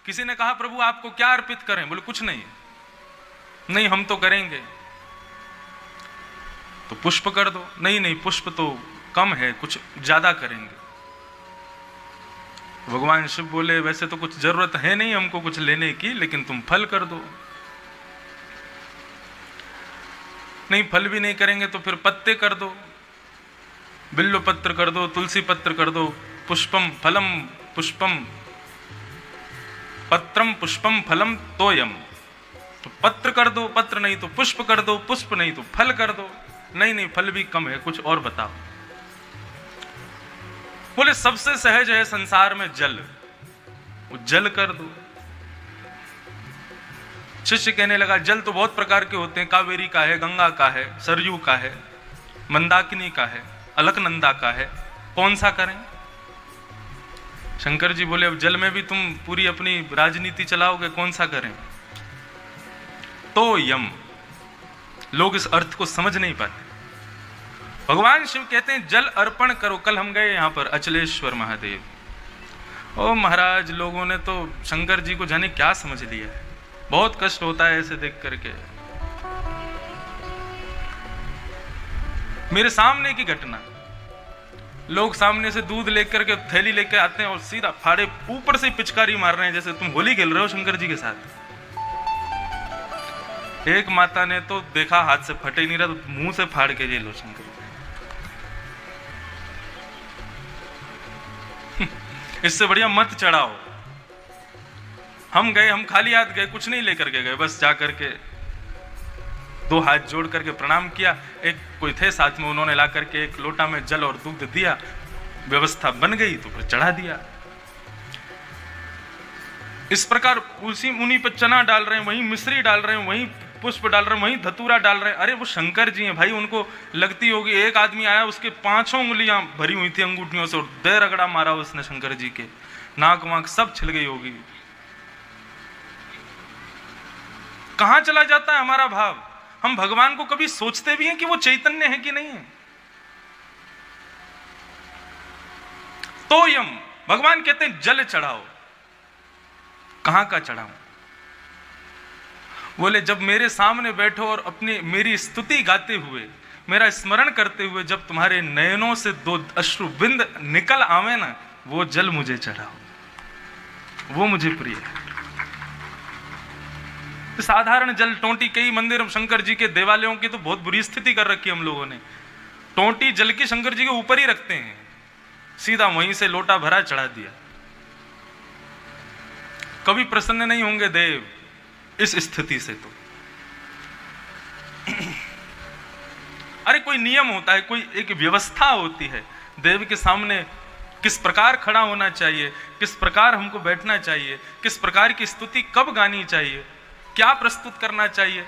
किसी ने कहा प्रभु आपको क्या अर्पित करें? बोले कुछ नहीं, नहीं हम तो करेंगे। तो पुष्प कर दो। नहीं नहीं पुष्प तो कम है, कुछ ज्यादा करेंगे। भगवान शिव बोले वैसे तो कुछ जरूरत है नहीं हमको कुछ लेने की, लेकिन तुम फल कर दो। नहीं फल भी नहीं करेंगे तो फिर पत्ते कर दो, बिल्व पत्र कर दो, तुलसी पत्र कर दो। पुष्पम फलम पुष्पम पत्रम पुष्पम फलम तोयम। तो पत्र कर दो, पत्र नहीं तो पुष्प कर दो, पुष्प नहीं तो फल कर दो। नहीं नहीं फल भी कम है, कुछ और बताओ। बोले सबसे सहज है संसार में जल, वो जल कर दो। शिष्य कहने लगा जल तो बहुत प्रकार के होते हैं, कावेरी का है, गंगा का है, सरयू का है, मंदाकिनी का है, अलकनंदा का है, कौन सा करें? शंकर जी बोले अब जल में भी तुम पूरी अपनी राजनीति चलाओगे, कौन सा करें? तो यम। लोग इस अर्थ को समझ नहीं पाते। भगवान शिव कहते हैं जल अर्पण करो। कल हम गए यहां पर अचलेश्वर महादेव। ओ महाराज लोगों ने तो शंकर जी को जाने क्या समझ लिया है, बहुत कष्ट होता है ऐसे देख करके। मेरे सामने की घटना, लोग सामने से दूध लेकर के थैली लेकर आते हैं और सीधा फाड़े ऊपर से पिचकारी मार रहे हैं जैसे तुम होली खेल रहे हो शंकर जी के साथ। एक माता ने तो देखा हाथ से फटे नहीं रहा तो मुंह से फाड़ के ये लो शंकर जी। इससे बढ़िया मत चढ़ाओ। हम गए, हम खाली हाथ गए, कुछ नहीं लेकर के गए, बस जा करके दो हाथ जोड़ करके प्रणाम किया। एक कोई थे साथ में, उन्होंने ला करके एक लोटा में जल और दूध दिया, व्यवस्था बन गई तो फिर चढ़ा दिया। इस प्रकार उसी उन्हीं पर चना डाल रहे हैं, वहीं मिश्री डाल रहे हैं, वहीं पुष्प डाल रहे हैं, वहीं धतूरा डाल रहे हैं। अरे वो शंकर जी हैं भाई, उनको लगती होगी। एक आदमी आया, उसके 5 उंगलियां भरी हुई थी अंगूठियों से, और दे रगड़ा मारा उसने शंकर जी के, नाक वाक सब छिल गई होगी। कहां चला जाता है हमारा भाव? हम भगवान को कभी सोचते भी हैं कि वो चैतन्य है कि नहीं है? तो यम भगवान कहते हैं जल चढ़ाओ। कहां का चढ़ाऊं? बोले जब मेरे सामने बैठो और अपनी मेरी स्तुति गाते हुए, मेरा स्मरण करते हुए जब तुम्हारे नयनों से 2 अश्रु बिंद निकल आवे ना, वो जल मुझे चढ़ाओ, वो मुझे प्रिय है। साधारण जल टोंटी, कई मंदिर शंकर जी के देवालयों की तो बहुत बुरी स्थिति कर रखी हम लोगों ने। टोंटी जल की शंकर जी के ऊपर ही रखते हैं, सीधा वहीं से लोटा भरा चढ़ा दिया। कभी प्रसन्न नहीं होंगे देव इस स्थिति से। तो अरे कोई नियम होता है, कोई एक व्यवस्था होती है। देव के सामने किस प्रकार खड़ा होना चाहिए, किस प्रकार हमको बैठना चाहिए, किस प्रकार की स्तुति कब गानी चाहिए, क्या प्रस्तुत करना चाहिए।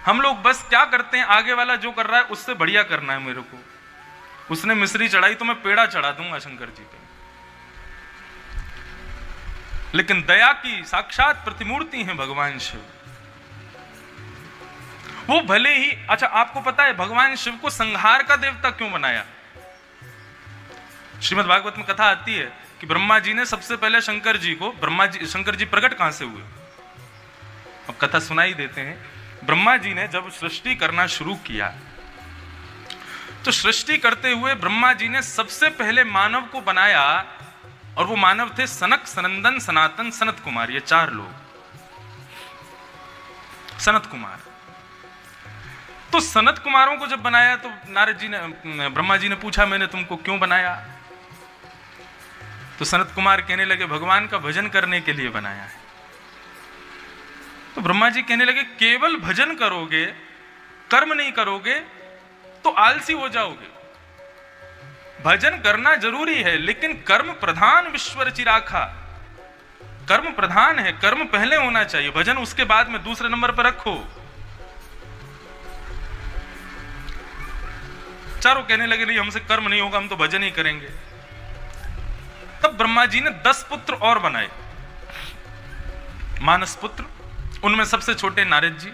हम लोग बस क्या करते हैं, आगे वाला जो कर रहा है उससे बढ़िया करना है मेरे को। उसने मिश्री चढ़ाई तो मैं पेड़ा चढ़ा दूंगा शंकर जी पे। लेकिन दया की साक्षात प्रतिमूर्ति हैं भगवान शिव। वो भले ही, अच्छा आपको पता है भगवान शिव को संहार का देवता क्यों बनाया? श्रीमद् भागवत में कथा आती है कि ब्रह्मा जी ने सबसे पहले शंकर जी को, शंकर जी प्रकट कहां से हुए? अब कथा सुनाई देते हैं। ब्रह्मा जी ने जब सृष्टि करना शुरू किया तो सृष्टि करते हुए ब्रह्मा जी ने सबसे पहले मानव को बनाया, और वो मानव थे सनक, सनंदन, सनातन, सनत कुमार। ये 4 लोग। सनत कुमार, तो सनत कुमारों को जब बनाया तो नारद जी ने, ब्रह्मा जी ने पूछा मैंने तुमको क्यों बनाया? तो सनत कुमार कहने लगे भगवान का भजन करने के लिए बनाया है। तो ब्रह्मा जी कहने लगे केवल भजन करोगे, कर्म नहीं करोगे तो आलसी हो जाओगे। भजन करना जरूरी है, लेकिन कर्म प्रधान विश्वर चिराखा। कर्म प्रधान है, कर्म पहले होना चाहिए, भजन उसके बाद में दूसरे नंबर पर रखो। चारों कहने लगे नहीं हमसे कर्म नहीं होगा, हम तो भजन ही करेंगे। तब ब्रह्मा जी ने 10 पुत्र और बनाए, मानस पुत्र, उनमें सबसे छोटे नारद जी।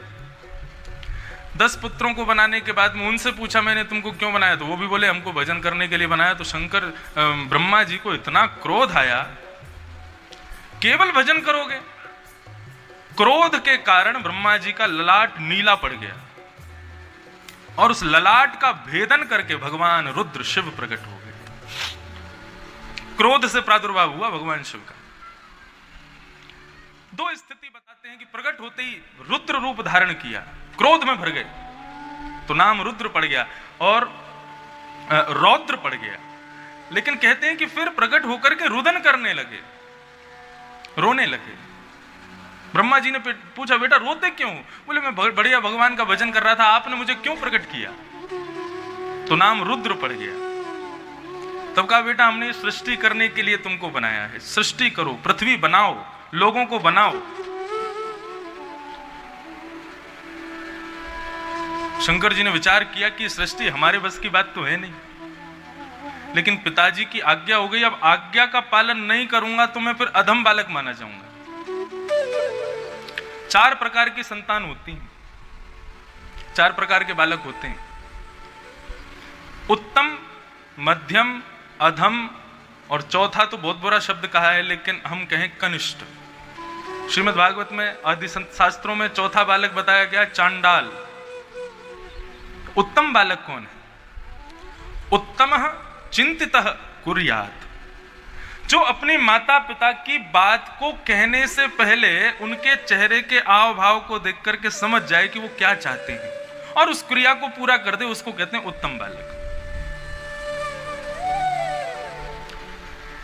10 पुत्रों को बनाने के बाद में उनसे पूछा मैंने तुमको क्यों बनाया? तो वो भी बोले हमको भजन करने के लिए बनाया। तो शंकर ब्रह्मा जी को इतना क्रोध आया केवल भजन करोगे। क्रोध के कारण ब्रह्मा जी का ललाट नीला पड़ गया और उस ललाट का भेदन करके भगवान रुद्र शिव प्रकट हो गए। क्रोध से प्रादुर्भाव हुआ भगवान शिव का। दो स्थिति बताते हैं कि प्रकट होते ही रुद्र रूप धारण किया, क्रोध में भर गए तो नाम रुद्र पड़ गया और रौद्र पड़ गया। लेकिन कहते हैं कि फिर प्रकट होकर के रुदन करने लगे, रोने लगे। ब्रह्मा जी ने पूछा, बेटा रोते क्यों? बोले, मैं बढ़िया भगवान का भजन कर रहा था, आपने मुझे क्यों प्रकट किया? तो नाम रुद्र पड़ गया। तब कहा, बेटा हमने सृष्टि करने के लिए तुमको बनाया है, सृष्टि करो, पृथ्वी बनाओ, लोगों को बनाओ। शंकर जी ने विचार किया कि सृष्टि हमारे बस की बात तो है नहीं, लेकिन पिताजी की आज्ञा हो गई, अब आज्ञा का पालन नहीं करूंगा तो मैं फिर अधम बालक माना जाऊंगा। 4 प्रकार की संतान होती हैं, 4 प्रकार के बालक होते हैं, उत्तम, मध्यम, अधम और चौथा तो बहुत बुरा शब्द कहा है, लेकिन हम कहें कनिष्ठ। श्रीमद् भागवत में आदि शास्त्रों में चौथा बालक बताया गया चांडाल। उत्तम बालक कौन है? उत्तमः चिंतितः कुर्यात्, जो अपने माता पिता की बात को कहने से पहले उनके चेहरे के आव भाव को देख करके समझ जाए कि वो क्या चाहते हैं और उस क्रिया को पूरा कर दे, उसको कहते हैं उत्तम बालक।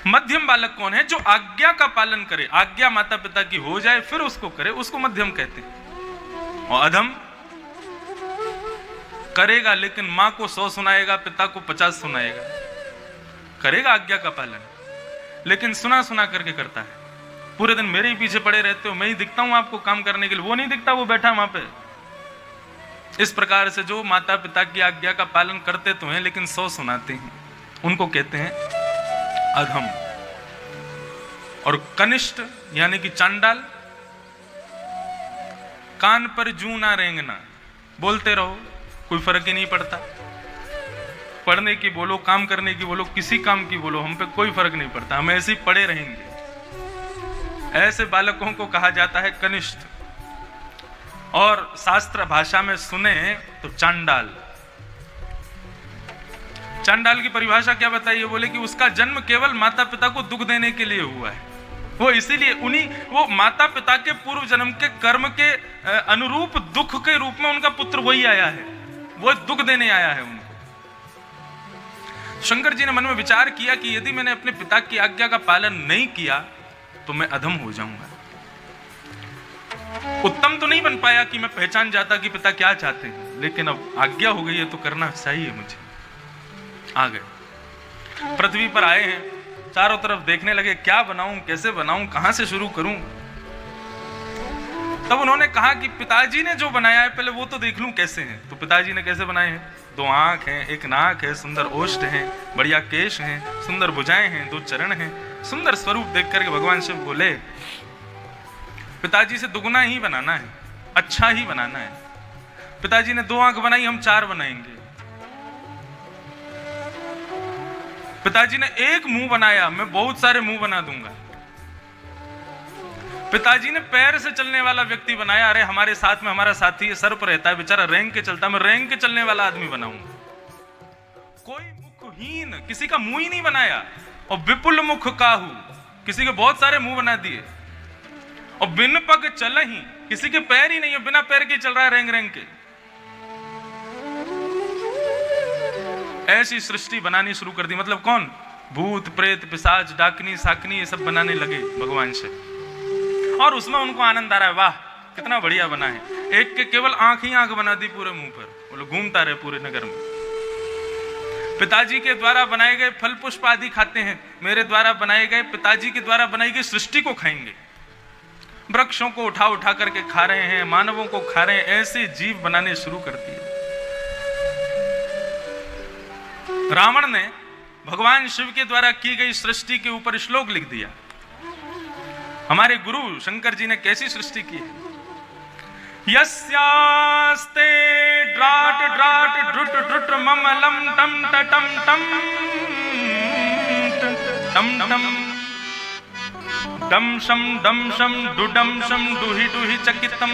मध्यम बालक कौन है? जो आज्ञा का पालन करे, आज्ञा माता पिता की हो जाए फिर उसको करे, उसको मध्यम कहते हैं। और अधम करेगा लेकिन मां को 100 सुनाएगा, पिता को 50 सुनाएगा, करेगा आज्ञा का पालन लेकिन सुना सुना करके करता है। पूरे दिन मेरे ही पीछे पड़े रहते हो, मैं ही दिखता हूं आपको काम करने के लिए, वो नहीं दिखता, वो बैठा वहां पे। इस प्रकार से जो माता पिता की आज्ञा का पालन करते तो हैं लेकिन 100 सुनाते हैं, उनको कहते हैं अधम। और कनिष्ठ यानी कि चांडाल, कान पर जू ना रेंगना, बोलते रहो, कोई फर्क ही नहीं पड़ता। पढ़ने की बोलो, काम करने की बोलो, किसी काम की बोलो, हम पे कोई फर्क नहीं पड़ता, हम ऐसे ही पड़े रहेंगे। ऐसे बालकों को कहा जाता है कनिष्ठ। और शास्त्र भाषा में सुने तो चांडाल। चांडाल की परिभाषा क्या बताइए? बोले कि उसका जन्म केवल माता पिता को दुख देने के लिए हुआ है, वो इसीलिए वो माता पिता के पूर्व जन्म के कर्म के अनुरूप दुख के रूप में उनका पुत्र वही आया है, वो दुख देने आया है उनको। शंकर जी ने मन में विचार किया कि यदि मैंने अपने पिता की आज्ञा का पालन नहीं किया तो मैं अधम हो जाऊंगा। उत्तम तो नहीं बन पाया कि मैं पहचान जाता कि पिता क्या चाहते हैं, लेकिन अब आज्ञा हो गई है तो करना चाहिए मुझे। आ गए, पृथ्वी पर आए हैं, चारों तरफ देखने लगे, क्या बनाऊं, कैसे बनाऊं, कहां से शुरू करूं। तब उन्होंने कहा कि पिताजी ने जो बनाया है पहले वो तो देख लूं कैसे हैं। तो पिताजी ने कैसे बनाए हैं? 2 आंख हैं, 1 नाक है, सुंदर ओष्ठ हैं, बढ़िया केश हैं, सुंदर भुजाएं हैं, 2 चरण हैं। सुंदर स्वरूप देख करके भगवान शिव बोले, पिताजी से दुगुना ही बनाना है, अच्छा ही बनाना है। पिताजी ने 2 आंख बनाई, हम 4 बनाएंगे। पिताजी ने 1 मुंह बनाया, मैं बहुत सारे मुंह बना दूंगा। पिताजी ने पैर से चलने वाला व्यक्ति बनाया, अरे हमारे साथ में हमारा साथी सर पर रहता है, बेचारा रेंग के चलता, मैं रेंग के चलने वाला आदमी बनाऊंगा। कोई मुखहीन, किसी का मुंह ही नहीं बनाया। और विपुल मुख काहू, किसी के बहुत सारे मुंह बना दिए। और बिन पग चल ही, किसी के पैर ही नहीं है, बिना पैर के चल रहा है रेंग रेंग के। ऐसी सृष्टि बनानी शुरू कर दी। मतलब कौन? भूत प्रेत पिशाच डाकनी साकनी ये सब बनाने लगे भगवान से। और उसमें उनको आनंद आ रहा है, वाह कितना बढ़िया बना है। एक के केवल आंख ही आंख बना दी पूरे मुंह पर, वो लोग घूमता रहे पूरे नगर में। पिताजी के द्वारा बनाए गए फल पुष्प आदि खाते हैं, मेरे द्वारा बनाए गए, पिताजी के द्वारा बनाई गई सृष्टि को खाएंगे। वृक्षों को उठा उठा करके खा रहे हैं, मानवों को खा रहे हैं, ऐसे जीव बनाने शुरू कर दिए। रावण ने भगवान शिव के द्वारा की गई सृष्टि के ऊपर श्लोक लिख दिया। हमारे गुरु शंकर जी ने कैसी सृष्टि की है? यस्यास्ते ड्राट ड्राट ड्रुट ड्रुट ममलम टम टम टम टम टम डम शम डुडम शम डुहि डुहि चकितम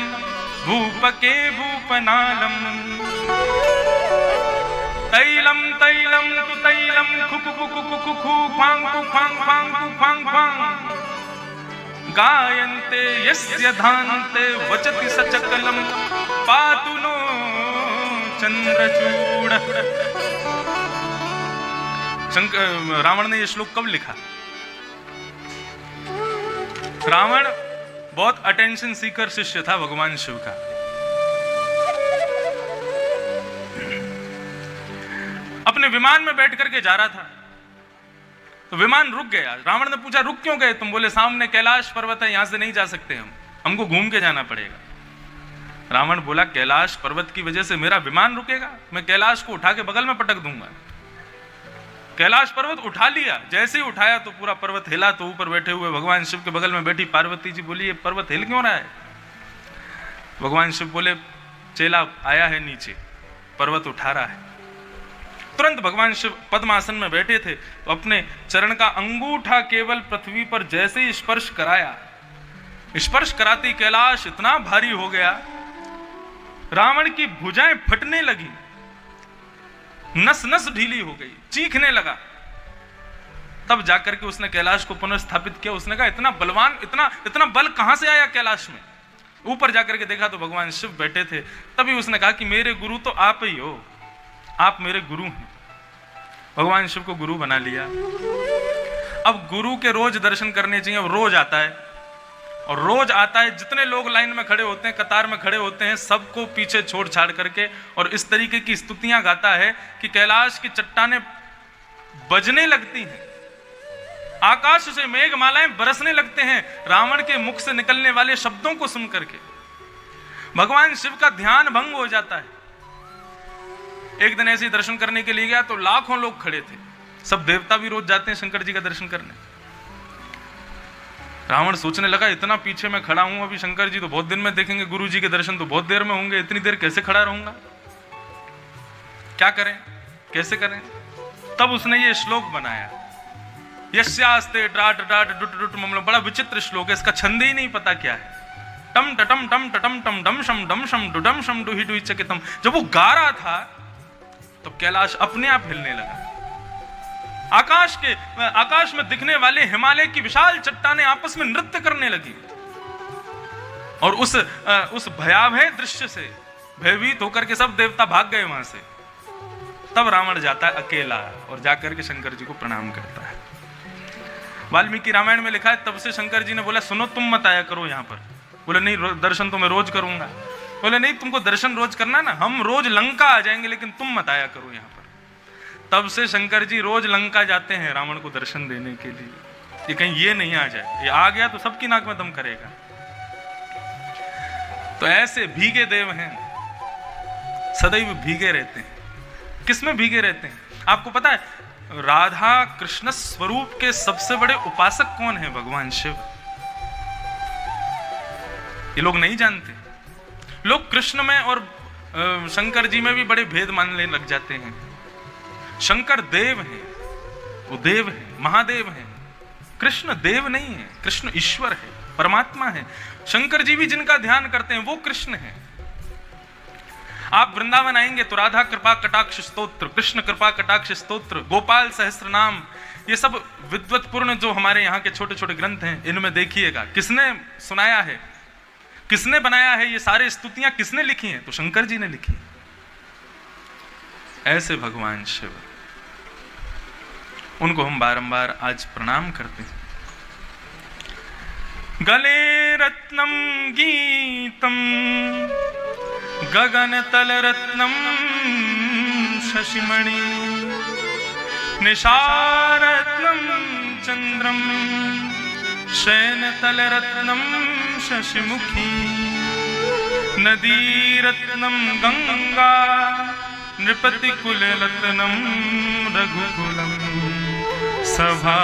भूपके भूपनालम तैलम तैलम तु तैलम खुकु कुकु कुकु खु ख्वांग कु ख्वांग ख्वांग कु ख्वांग ख्वांग गायन्ते यस्य धान्ते वचति सचकलम पातु नो चंद्रचूड़। रावण ने यह श्लोक कब लिखा? रावण बहुत अटेंशन सीकर शिष्य था भगवान शिव का। अपने विमान में बैठ करके जा रहा था तो विमान रुक गया। रावण ने पूछा रुक क्यों गए तुम? बोले सामने कैलाश पर्वत है, यहां से नहीं जा सकते हमको घूम के जाना पड़ेगा। रावण बोला कैलाश पर्वत की वजह से मेरा विमान रुकेगा? मैं कैलाश को उठा के बगल में पटक दूंगा। कैलाश पर्वत उठा लिया, जैसे ही उठाया तो पूरा पर्वत हिला। तो ऊपर बैठे हुए भगवान शिव के बगल में बैठी पार्वती जी बोली ये पर्वत हिल क्यों रहा है? भगवान शिव बोले चेला आया है नीचे, पर्वत उठा रहा है। तुरंत भगवान शिव पद्मासन में बैठे थे तो अपने चरण का अंगूठा केवल पृथ्वी पर जैसे ही स्पर्श कराया, स्पर्श कराते कैलाश इतना भारी हो गया, रावण की भुजाएं फटने लगी, नस नस ढीली हो गई, चीखने लगा। तब जाकर के उसने कैलाश को पुनर्स्थापित किया। उसने कहा इतना बलवान, इतना बल कहां से आया कैलाश में? ऊपर जाकर के देखा तो भगवान शिव बैठे थे। तभी उसने कहा कि मेरे गुरु तो आप ही हो, आप मेरे गुरु हैं। भगवान शिव को गुरु बना लिया। अब गुरु के रोज दर्शन करने चाहिए। अब रोज आता है और रोज आता है, जितने लोग लाइन में खड़े होते हैं, कतार में खड़े होते हैं, सबको पीछे छोड़ छाड़ करके और इस तरीके की स्तुतियां गाता है कि कैलाश की चट्टानें बजने लगती हैं, आकाश से मेघमालाएं बरसने लगते हैं रावण के मुख से निकलने वाले शब्दों को सुन करके। भगवान शिव का ध्यान भंग हो जाता है। एक दिन ऐसे ही दर्शन करने के लिए गया तो लाखों लोग खड़े थे। सब देवता भी रोज जाते हैं शंकर जी का दर्शन करने। रावण सोचने लगा इतना पीछे मैं खड़ा हूं, अभी शंकर जी तो बहुत दिन में देखेंगे, गुरु जी के दर्शन तो बहुत देर में होंगे, इतनी देर कैसे खड़ा रहूंगा? क्या करें, कैसे करें? तब उसने ये श्लोक बनाया, यस्यास्ते डाट डाट डुट डुट ममलो। बड़ा विचित्र श्लोक है, इसका छंद ही नहीं पता क्या है। टम टटम टम टटम टम डम शम डुडम शम डुहि डुहि चकितम। जब वो गा रहा था तो कैलाश अपने आप हिलने लगा। आकाश में दिखने वाले हिमालय की विशाल चट्टानें आपस में नृत्य करने लगी और उस भयावह दृश्य से भयभीत होकर के सब देवता भाग गए वहां से। तब रावण जाता है अकेला और जाकर के शंकर जी को प्रणाम करता है। वाल्मीकि रामायण में लिखा है तब से शंकर जी ने बोला सुनो तुम मत आया करो यहाँ पर। बोले नहीं, दर्शन तो मैं रोज करूंगा। बोले नहीं, तुमको दर्शन रोज करना ना, हम रोज लंका आ जाएंगे लेकिन तुम मत आया करो यहाँ पर। तब से शंकर जी रोज लंका जाते हैं रावण को दर्शन देने के लिए, कि कहीं ये नहीं आ जाए, ये आ गया तो सबकी नाक में दम करेगा। तो ऐसे भीगे देव हैं, सदैव भीगे रहते हैं। किसमें भीगे रहते हैं? आपको पता है राधा कृष्ण स्वरूप के सबसे बड़े उपासक कौन है? भगवान शिव। ये लोग नहीं जानते। लोग कृष्ण में और शंकर जी में भी बड़े भेद मानने लग जाते हैं। शंकर देव है, वो देव है, महादेव है। कृष्ण देव नहीं है, कृष्ण ईश्वर है, परमात्मा है। शंकर जी भी जिनका ध्यान करते हैं वो कृष्ण है। आप वृंदावन आएंगे तो राधा कृपा कटाक्ष स्तोत्र, कृष्ण कृपा कटाक्ष स्तोत्र, गोपाल सहस्त्र नाम, ये सब विद्वत्पूर्ण जो हमारे यहाँ के छोटे छोटे ग्रंथ हैं, इनमें देखिएगा किसने सुनाया है, किसने बनाया है, ये सारे स्तुतियां किसने लिखी हैं? तो शंकर जी ने लिखी। ऐसे भगवान शिव, उनको हम बारंबार आज प्रणाम करते हैं। गले रत्नम गीतम गगन तल रत्नम शशिमणि निशारत्नम चंद्रम शयन तल रत्नम शशिमुखी नदी रत्नम गंगा नृपति कुल रत्नम रघुकुलम सभा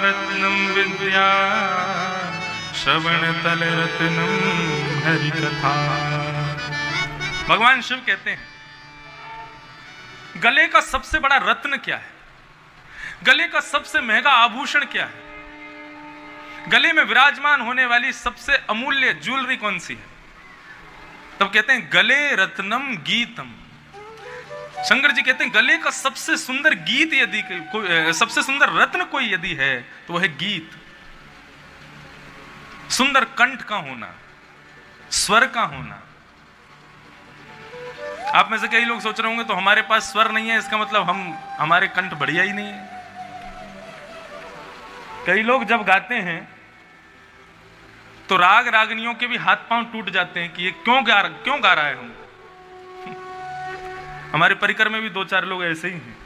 रत्नम विद्या श्रवण तल रत्नम हरि कथा। भगवान शिव कहते हैं गले का सबसे बड़ा रत्न क्या है? गले का सबसे महंगा आभूषण क्या है? गले में विराजमान होने वाली सबसे अमूल्य ज्वेलरी कौन सी है? तब कहते हैं गले रत्नम गीतम। शंकर जी कहते हैं गले का सबसे सुंदर गीत यदि कोई, सबसे सुंदर रत्न कोई यदि है तो वह है गीत। सुंदर कंठ का होना, स्वर का होना। आप में से कई लोग सोच रहे होंगे तो हमारे पास स्वर नहीं है, इसका मतलब हमारे कंठ बढ़िया ही नहीं है। कई लोग जब गाते हैं तो राग रागनियों के भी हाथ पांव टूट जाते हैं कि ये क्यों गा रहा है हम। हमारे परिकर में भी 2-4 लोग ऐसे ही हैं।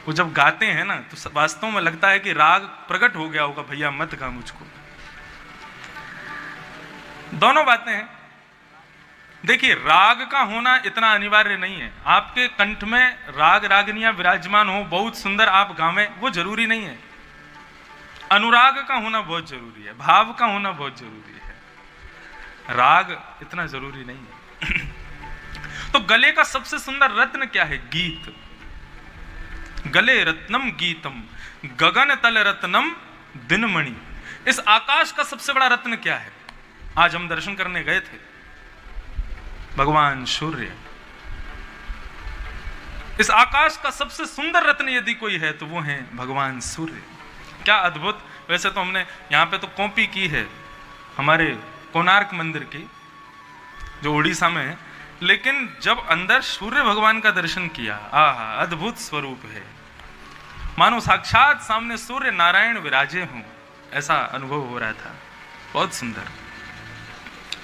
वो जब गाते हैं ना तो वास्तव में लगता है कि राग प्रकट हो गया होगा, भैया मत गा मुझको। दोनों बातें हैं। देखिए, राग का होना इतना अनिवार्य नहीं है। आपके कंठ में राग रागनियां विराजमान हो, बहुत सुंदर आप गावें, वो जरूरी नहीं है। अनुराग का होना बहुत जरूरी है, भाव का होना बहुत जरूरी है, राग इतना जरूरी नहीं है। तो गले का सबसे सुंदर रत्न क्या है? गीत। गले रत्नम गीतम गगन तल रत्नम दिनमणि। इस आकाश का सबसे बड़ा रत्न क्या है? आज हम दर्शन करने गए थे, भगवान सूर्य। इस आकाश का सबसे सुंदर रत्न यदि कोई है तो वो है भगवान सूर्य। क्या अद्भुत। वैसे तो हमने यहाँ पे तो कॉपी की है हमारे कोणार्क मंदिर की, जो उड़ीसा में है, लेकिन जब अंदर सूर्य भगवान का दर्शन किया, आहा, अद्भुत स्वरूप है, मानो साक्षात सामने सूर्य नारायण विराजे हों, ऐसा अनुभव हो रहा था। बहुत सुंदर।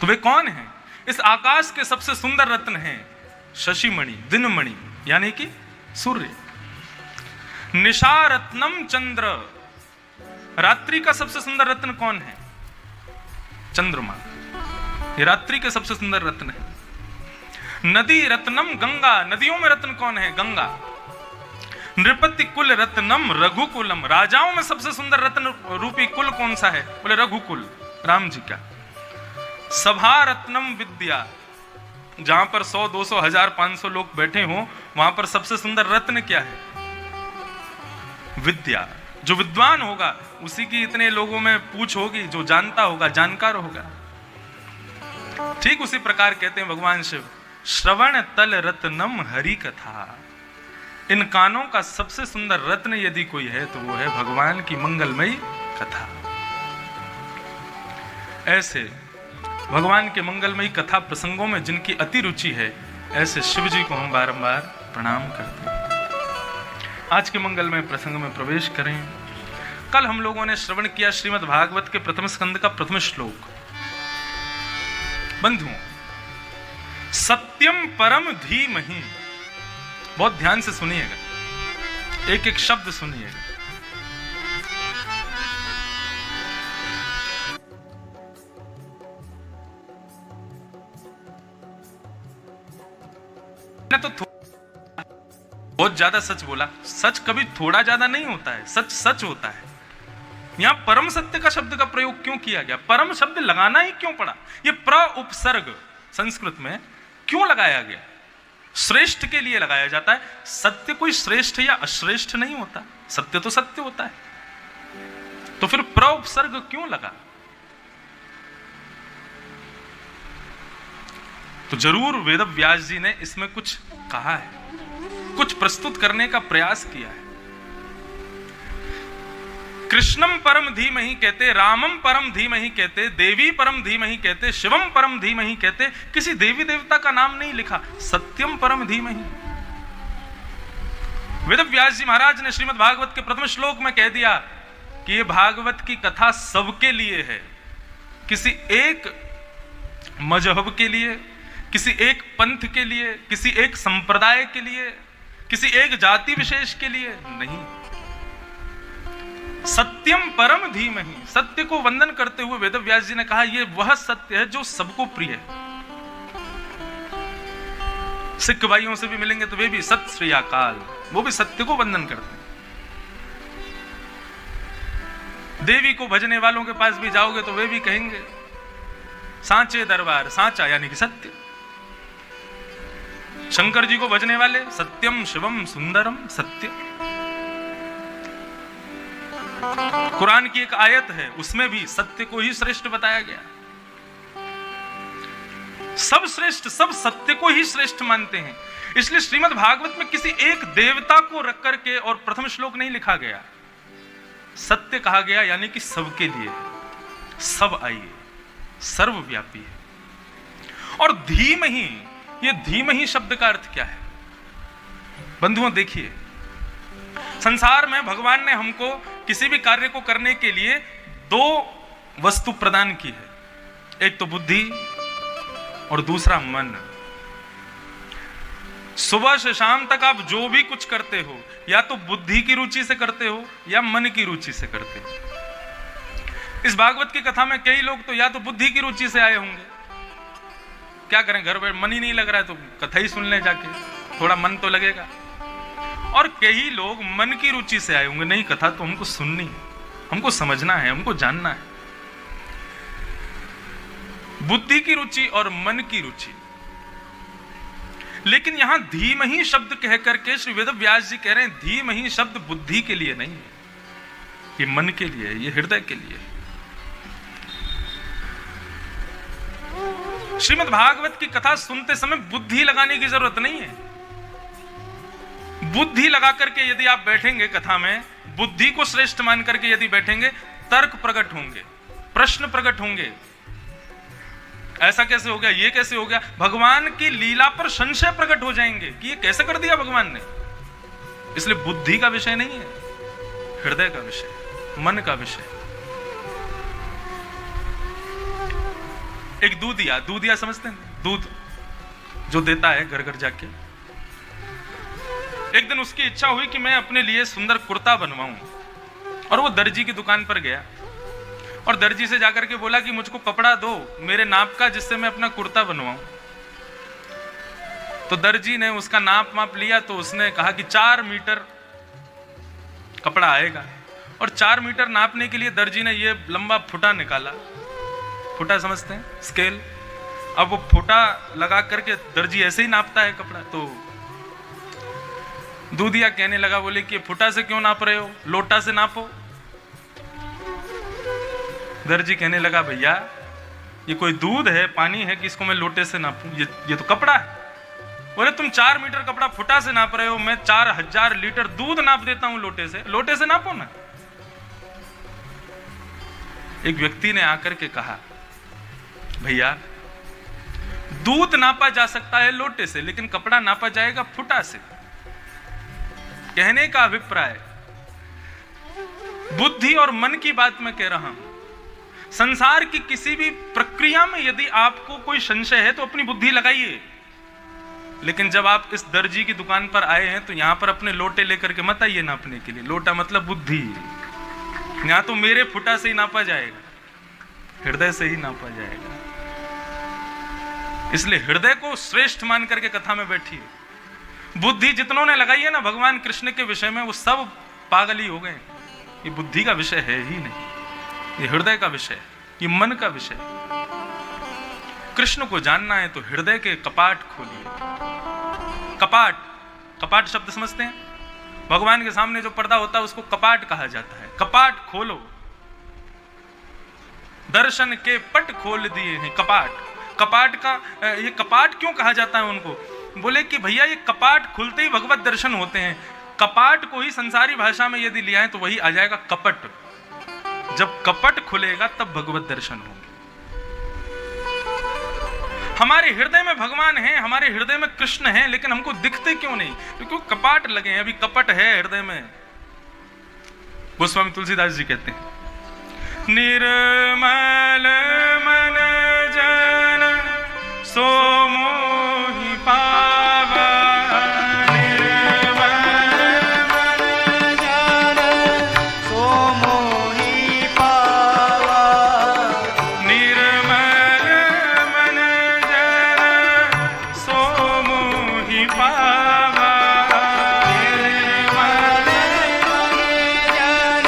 तो वे कौन है? इस आकाश के सबसे सुंदर रत्न है शशिमणि, दिनमणि, यानी कि सूर्य। निशा रत्नम चंद्र। रात्रि का सबसे सुंदर रत्न कौन है? चंद्रमा। ये रात्रि के सबसे सुंदर रत्न है। नदी रत्नम गंगा। नदियों में रत्न कौन है? गंगा। नृपति कुल रत्नम रघुकुलम। राजाओं में सबसे सुंदर रत्न रूपी कुल कौन सा है? बोले रघुकुल, राम जी का। सभा रत्नम विद्या। जहां पर 100, 200, 1000, 500 लोग बैठे हों, वहां पर सबसे सुंदर रत्न क्या है? विद्या। जो विद्वान होगा उसी की इतने लोगों में पूछ होगी, जो जानता होगा, जानकार होगा। ठीक उसी प्रकार कहते हैं भगवान शिव, श्रवण तल रत्नम हरि कथा। इन कानों का सबसे सुंदर रत्न यदि कोई है तो वो है भगवान की मंगलमयी कथा। ऐसे भगवान के मंगलमयी कथा प्रसंगों में जिनकी अति रुचि है, ऐसे शिव जी को हम बारंबार प्रणाम करते हैं। आज के मंगलमय प्रसंग में प्रवेश करें। कल हम लोगों ने श्रवण किया श्रीमद् भागवत के प्रथम स्कंद का प्रथम श्लोक। बंधुओं, सत्यम परम धीमहि। बहुत ध्यान से सुनिएगा, एक एक शब्द सुनिएगा। तो बहुत ज्यादा सच बोला। सच कभी थोड़ा ज्यादा नहीं होता है, सच सच होता है। यहां परम सत्य का शब्द का प्रयोग क्यों किया गया? परम शब्द लगाना ही क्यों पड़ा? ये प्र उपसर्ग संस्कृत में क्यों लगाया गया? श्रेष्ठ के लिए लगाया जाता है। सत्य कोई श्रेष्ठ या अश्रेष्ठ नहीं होता, सत्य तो सत्य होता है। तो फिर प्र उपसर्ग क्यों लगा? तो जरूर वेदव्यास जी ने इसमें कुछ कहा है, कुछ प्रस्तुत करने का प्रयास किया है। कृष्णम परम धीमहि कहते, रामम परम धीमहि कहते, देवी परम धीमहि कहते, शिवम परम धीमहि कहते। किसी देवी देवता का नाम नहीं लिखा, सत्यम परम धीमहि। वेदव्यास जी महाराज ने श्रीमद् भागवत के प्रथम श्लोक में कह दिया कि यह भागवत की कथा सबके लिए है। किसी एक मजहब के लिए, किसी एक पंथ के लिए, किसी एक संप्रदाय के लिए, किसी एक जाति विशेष के लिए नहीं। सत्यम परम धीमहि। सत्य को वंदन करते हुए वेदव्यास जी ने कहा यह वह सत्य है जो सबको प्रिय है। सिख भाइयों से भी मिलेंगे तो वे भी सत श्री अकाल, वो भी सत्य को वंदन करते हैं। देवी को भजने वालों के पास भी जाओगे तो वे भी कहेंगे सांचे दरबार, सांचा यानी कि सत्य। शंकर जी को भजने वाले सत्यम शिवम सुंदरम सत्य। कुरान की एक आयत है, उसमें भी सत्य को ही श्रेष्ठ बताया गया। सब श्रेष्ठ, सब सत्य को ही श्रेष्ठ मानते हैं। इसलिए श्रीमद् भागवत में किसी एक देवता को रख करके और प्रथम श्लोक नहीं लिखा गया, सत्य कहा गया, यानी कि सबके लिए है, सब आइए, सर्वव्यापी है। और धीमहि, ये धीमहि शब्द का अर्थ क्या है? बंधुओं देखिए, संसार में भगवान ने हमको किसी भी कार्य को करने के लिए दो वस्तु प्रदान की है, एक तो बुद्धि और दूसरा मन। सुबह से शाम तक आप जो भी कुछ करते हो, या तो बुद्धि की रुचि से करते हो या मन की रुचि से करते हो। इस भागवत की कथा में कई लोग तो या तो बुद्धि की रुचि से आए होंगे, क्या करें, घर में मन ही नहीं लग रहा है तो कथा ही सुन ले जाके, थोड़ा मन तो लगेगा। और कई लोग मन की रुचि से आए होंगे, नहीं कथा तो हमको सुननी है, हमको समझना है, हमको जानना है। बुद्धि की रुचि और मन की रुचि। लेकिन यहां धीमहि शब्द कह करके श्री वेद व्यास जी कह रहे हैं, धीमहि शब्द बुद्धि के लिए नहीं है, ये मन के लिए है, ये हृदय के लिए है। श्रीमद् भागवत की कथा सुनते समय बुद्धि लगाने की जरूरत नहीं है। बुद्धि लगा करके यदि आप बैठेंगे कथा में, बुद्धि को श्रेष्ठ मान करके यदि बैठेंगे, तर्क प्रकट होंगे, प्रश्न प्रकट होंगे। ऐसा कैसे हो गया, ये कैसे हो गया, भगवान की लीला पर संशय प्रकट हो जाएंगे कि ये कैसे कर दिया भगवान ने। इसलिए बुद्धि का विषय नहीं है, हृदय का विषय, मन का विषय। एक दूधिया, दूधिया समझते हैं, दूध जो देता है घर घर जाके। एक दिन उसकी इच्छा हुई कि मैं अपने लिए सुंदर कुर्ता बनवाऊं, और वो दर्जी की दुकान पर गया और दर्जी से जाकर के बोला कि मुझको कपड़ा दो मेरे नाप का, जिससे मैं अपना कुर्ता बनवाऊं। तो दर्जी ने उसका नाप माप लिया, तो उसने कहा कि 4 मीटर कपड़ा आएगा। और 4 मीटर नापने के लिए दर्जी ने ये लंबा फुटा निकाला, फुटा समझते हैं, स्केल। अब वो फुटा लगा करके दर्जी ऐसे ही नापता है कपड़ा। तो दूधिया कहने लगा, बोले कि फुटा से क्यों नाप रहे हो, लोटा से नापो। दर्जी कहने लगा, भैया ये कोई दूध है, पानी है कि इसको मैं लोटे से नापूं, ये तो कपड़ा है। बोले तुम 4 मीटर कपड़ा फुटा से नाप रहे हो, मैं 4000 लीटर दूध नाप देता हूं लोटे से नापो ना। एक व्यक्ति ने आकर के कहा, भैया दूध नापा जा सकता है लोटे से, लेकिन कपड़ा नापा जाएगा फुटा से। कहने का अभिप्राय बुद्धि और मन की बात मैं कह रहा हूं। संसार की किसी भी प्रक्रिया में यदि आपको कोई संशय है तो अपनी बुद्धि लगाइए, लेकिन जब आप इस दर्जी की दुकान पर आए हैं तो यहां पर अपने लोटे लेकर के मत आइए नापने के लिए। लोटा मतलब बुद्धि, यहां तो मेरे फुटा से ही नापा जाएगा, हृदय से ही नापा जाएगा। इसलिए हृदय को श्रेष्ठ मान करके कथा में बैठिए। बुद्धि जितनों ने लगाई है ना भगवान कृष्ण के विषय में, वो सब पागल ही हो गए। ये बुद्धि का विषय है ही नहीं, ये हृदय का विषय, ये मन का विषय। कृष्ण को जानना है तो हृदय के कपाट खोलिए। कपाट, कपाट शब्द समझते हैं, भगवान के सामने जो पर्दा होता है उसको कपाट कहा जाता है। कपाट खोलो, दर्शन के पट खोल दिए हैं। कपाट, कपाट का ये कपाट क्यों कहा जाता है उनको? बोले कि भैया ये कपाट खुलते ही भगवत दर्शन होते हैं। कपाट को ही संसारी भाषा में यदि लिया है तो वही आ जाएगा कपट। जब कपट खुलेगा तब भगवत दर्शन होंगे। हमारे हृदय में भगवान है, हमारे हृदय में कृष्ण है, लेकिन हमको दिखते क्यों नहीं? क्योंकि कपाट लगे हैं, अभी कपट है हृदय में। गोस्वामी तुलसीदास जी कहते हैं, निर्मल मन जन सो मोहि पावा, निर्मल मन जन सो मोहि पावा, निर्मल मन जन सो मोहि पावा, निर्मल मन जन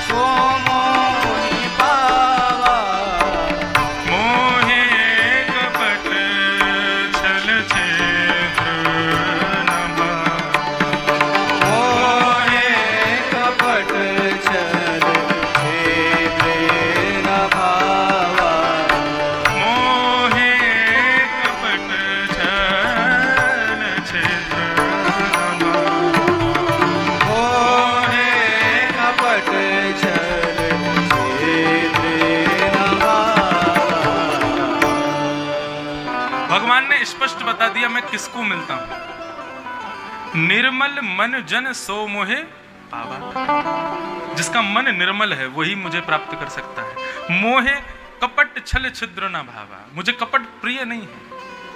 सो मोहि पावा, ने स्पष्ट बता दिया मैं किसको मिलता हूं। निर्मल मन जन सो मोहे पावा। जिसका मन निर्मल है वही मुझे प्राप्त कर सकता है। मोहे कपट छल छिद्र न भावा। मुझे कपट प्रिय नहीं है,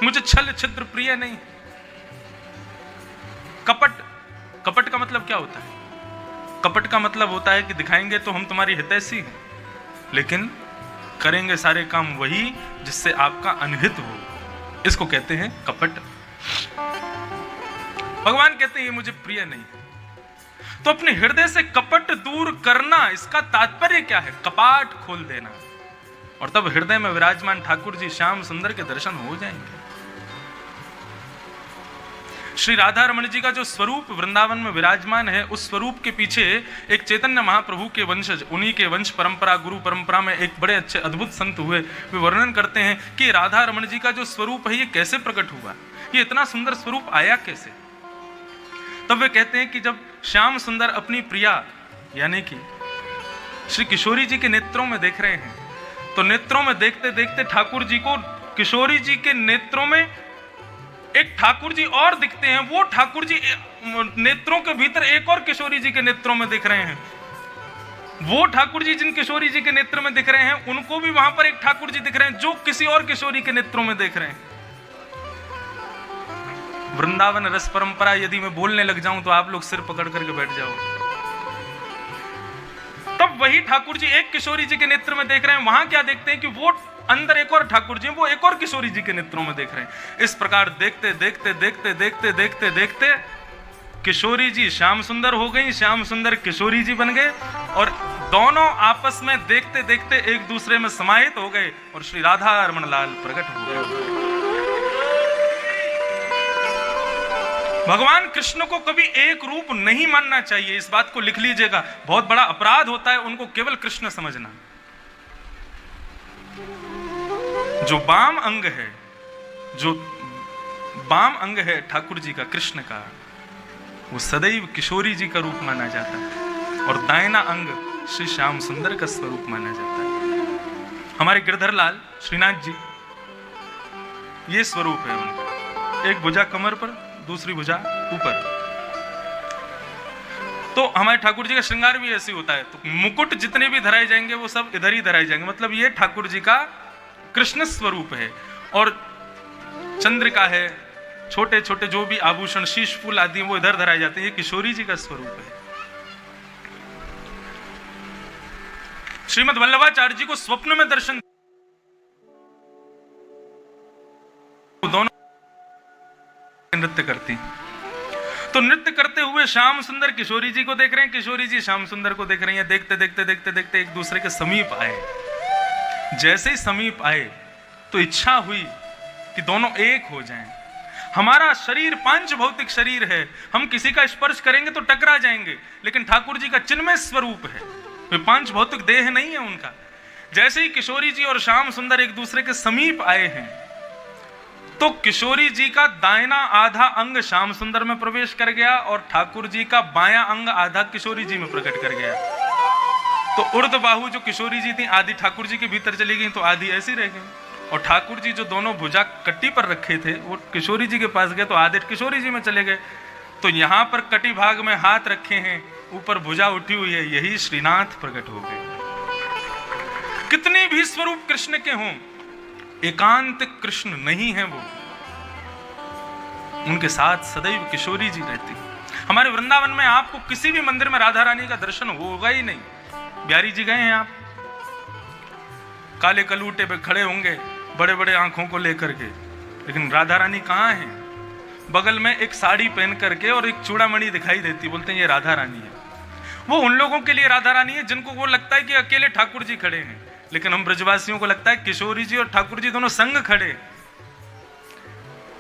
मुझे छल छिद्र प्रिय नहीं है। कपट का मतलब क्या होता है? कपट का मतलब होता है कि दिखाएंगे तो हम तुम्हारी हितैषी हैं, लेकिन करेंगे सारे काम वही जिससे आपका अनहित हो। इसको कहते हैं कपट। भगवान कहते हैं ये मुझे प्रिय नहीं है। तो अपने हृदय से कपट दूर करना, इसका तात्पर्य क्या है? कपाट खोल देना, और तब हृदय में विराजमान ठाकुर जी श्याम सुंदर के दर्शन हो जाएंगे। श्री राधा रमण जी का जो स्वरूप वृंदावन में विराजमान है, उस स्वरूप के पीछे एक चैतन्य महाप्रभु के वंशज, उन्हीं के वंश परंपरा, गुरु परंपरा में एक बड़े अच्छे अद्भुत संत हुए। वे वर्णन करते हैं कि राधा रमण जी का जो स्वरूप है ये कैसे प्रकट हुआ, ये इतना सुंदर स्वरूप आया कैसे। तब वे कहते हैं कि जब श्याम सुंदर अपनी प्रिया यानी कि श्री किशोरी जी के नेत्रों में देख रहे हैं, तो नेत्रों में देखते देखते ठाकुर जी को, किशोरी जी के नेत्रों में एक ठाकुर जी और दिखते हैं। वो ठाकुर जी नेत्रों के भीतर एक और किशोरी जी के नेत्रों में दिख रहे हैं। वो ठाकुर जी जिन किशोरी जी के नेत्र में दिख रहे हैं, उनको भी वहां पर एक ठाकुर जी दिख रहे हैं जो किसी और किशोरी के नेत्रों में देख रहे हैं। वृंदावन रस परंपरा यदि मैं बोलने लग जाऊं तो आप लोग सिर पकड़ करके बैठ जाओ। तब वही ठाकुर जी एक किशोरी जी के नेत्र में देख रहे हैं, वहां क्या देखते हैं कि वो अंदर एक और ठाकुर जी, वो एक और किशोरी जी के नेत्रों में देख रहे हैं। इस प्रकार देखते देखते देखते देखते देखते देखते किशोरी जी श्याम सुंदर हो गई, श्याम सुंदर किशोरी जी बन गए, और दोनों आपस में देखते देखते एक दूसरे में समाहित हो गए और श्री राधा रमण लाल प्रकट हो गए। भगवान कृष्ण को कभी एक रूप नहीं मानना चाहिए, इस बात को लिख लीजिएगा। बहुत बड़ा अपराध होता है उनको केवल कृष्ण समझना। जो वाम अंग है, जो वाम अंग है ठाकुर जी का, कृष्ण का, वो सदैव किशोरी जी का रूप माना जाता है, और दाहिना अंग श्री श्याम सुंदर का स्वरूप माना जाता है। हमारे गिरधर लाल श्रीनाथ जी, ये स्वरूप है उनका। एक भुजा कमर पर, दूसरी भुजा ऊपर। तो हमारे ठाकुर जी का श्रृंगार भी ऐसे होता है। तो मुकुट जितने भी धराए जाएंगे वो सब इधर ही धराए जाएंगे, मतलब ये ठाकुर जी का कृष्ण स्वरूप है। और चंद्रिका है, छोटे छोटे जो भी आभूषण, शीश फूल आदि वो इधर धराए जाते हैं, ये किशोरी जी का स्वरूप है। श्रीमद् वल्लभाचार्य जी को स्वप्न में दर्शन, दोनों नृत्य करती, तो नृत्य करते हुए श्याम सुंदर किशोरी जी को देख रहे हैं, किशोरी जी श्याम सुंदर को देख रही हैं। देखते देखते देखते देखते एक दूसरे के समीप आए। जैसे ही समीप आए तो इच्छा हुई कि दोनों एक हो जाएं। हमारा शरीर पांच भौतिक शरीर है, हम किसी का स्पर्श करेंगे तो टकरा जाएंगे, लेकिन ठाकुर जी का चिन्मय स्वरूप है, वे पांच भौतिक देह नहीं है उनका। जैसे ही किशोरी जी और श्याम सुंदर एक दूसरे के समीप आए हैं, तो किशोरी जी का दाहिना आधा अंग श्याम सुंदर में प्रवेश कर गया और ठाकुर जी का बायां अंग आधा किशोरी जी में प्रकट कर गया। तो उर्ध बाहु जो किशोरी जी थी, आधी ठाकुर जी के भीतर चली गई, तो आधी ऐसी रह गई। और ठाकुर जी जो दोनों भुजा कट्टी पर रखे थे, वो किशोरी जी के पास गए तो आधे किशोरी जी में चले गए। तो यहाँ पर कटी भाग में हाथ रखे हैं, ऊपर भुजा उठी हुई है, यही श्रीनाथ प्रकट हो गए। कितने भी स्वरूप कृष्ण के हों, एकांत कृष्ण नहीं है वो, उनके साथ सदैव किशोरी जी रहती। हमारे वृंदावन में आपको किसी भी मंदिर में राधा रानी का दर्शन होगा ही नहीं। बिहारी जी गए हैं आप, काले कलूटे पे खड़े होंगे बड़े बड़े आंखों को लेकर के, लेकिन राधा रानी कहाँ है? बगल में एक साड़ी पहन करके और एक चूड़ामणि दिखाई देती, बोलते हैं ये राधा रानी है। वो उन लोगों के लिए राधा रानी है जिनको वो लगता है कि अकेले ठाकुर जी खड़े हैं, लेकिन हम ब्रजवासियों को लगता है किशोरी जी और ठाकुर जी दोनों संग खड़े।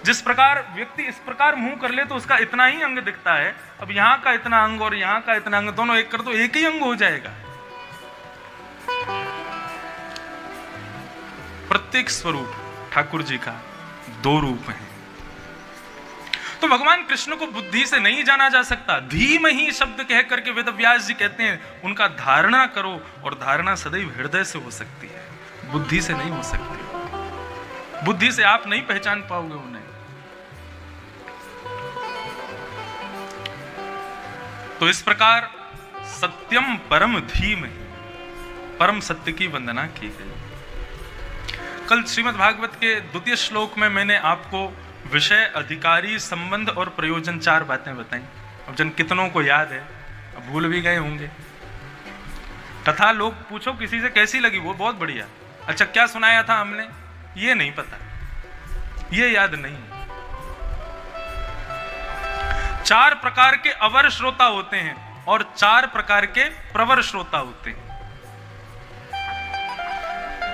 जिस प्रकार व्यक्ति इस प्रकार मुंह कर ले तो उसका इतना ही अंग दिखता है, अब यहाँ का इतना अंग और यहाँ का इतना अंग दोनों एक कर दो, एक ही अंग हो जाएगा। प्रत्येक स्वरूप ठाकुर जी का दो रूप है। तो भगवान कृष्ण को बुद्धि से नहीं जाना जा सकता। धीमहि शब्द कह करके वेदव्यास जी कहते हैं उनका धारणा करो, और धारणा सदैव हृदय से हो सकती है, बुद्धि से नहीं हो सकती। बुद्धि से आप नहीं पहचान पाओगे उन्हें। तो इस प्रकार सत्यम परम धीमहि, परम सत्य की वंदना की गई। कल श्रीमद् भागवत के द्वितीय श्लोक में मैंने आपको विषय, अधिकारी, संबंध और प्रयोजन 4 बातें बताई। अब जन कितनों को याद है, अब भूल भी गए होंगे। कथा लोग पूछो किसी से कैसी लगी, वो बहुत बढ़िया। अच्छा क्या सुनाया था हमने, ये नहीं पता, ये याद नहीं। 4 प्रकार के अवर श्रोता होते हैं और 4 प्रकार के प्रवर श्रोता होते हैं।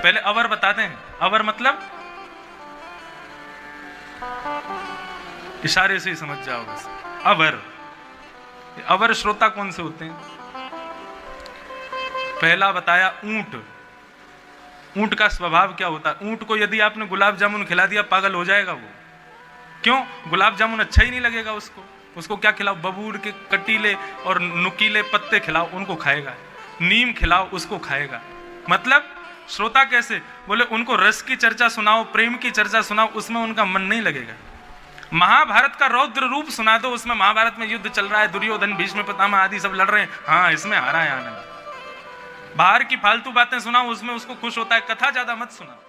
पहले अवर बताते हैं। अवर मतलब इशारे से ही समझ जाओ बस। अवर श्रोता कौन से होते हैं? पहला बताया ऊंट। ऊंट का स्वभाव क्या होता है? ऊंट को यदि आपने गुलाब जामुन खिला दिया पागल हो जाएगा वो। क्यों? गुलाब जामुन अच्छा ही नहीं लगेगा उसको। उसको क्या खिलाओ? बबूल के कटीले और नुकीले पत्ते खिलाओ, उनको खाएगा। नीम खिलाओ, उसको खाएगा। मतलब श्रोता कैसे? बोले उनको रस की चर्चा सुनाओ, प्रेम की चर्चा सुनाओ, उसमें उनका मन नहीं लगेगा। महाभारत का रौद्र रूप सुना दो, उसमें महाभारत में युद्ध चल रहा है, दुर्योधन भीष्म पितामह आदि सब लड़ रहे हैं, हाँ इसमें आ रहा है आनंद। बाहर की फालतू बातें सुनाओ, उसमें उसको खुश होता है। कथा ज्यादा मत सुनाओ।